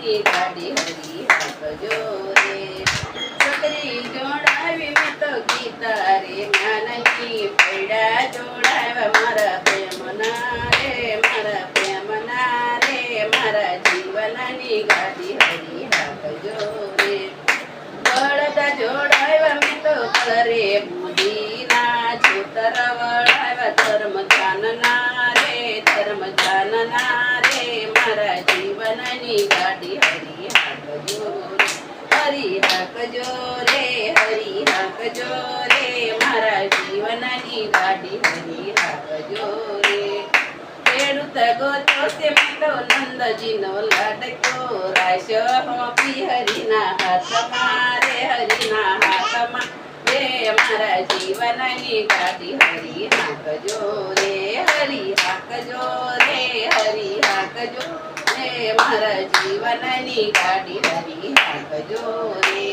જીવનની ગાડી હરી હાંકજો રે છત્રી જોડાવી મેં તો ગીતા રે જ્ઞાનની પૈડા જોડાવ્યા મારા પ્રેમના રે મારા પ્રેમના રે મારા જીવનની ગાડી હરી હાંકજો રે બળદા જોડાવ્યા મેં તો કરે બુદ્ધિના છોતર વળાવ્યા ધર્મ જાનના રે ધર્મ જાનના રે મારા જીવનની ગાડી હરી હાંકજો હરી હાંકજો રે હરી હાંકજો રે મારા જીવનની ગાડી હરી હાંકજો રે ખેડૂત ગોતો છે મેં તો નંદજીનો લાડકો રાશો હોપી હરીના હાથમાં રે હરીના હાથમાં રે મારા જીવનની ગાડી હરી હાંકજો રે હરી હાંકજો રે હરી હાંકજો રે મારા જીવનની ગાડી હરી હાંકજો રે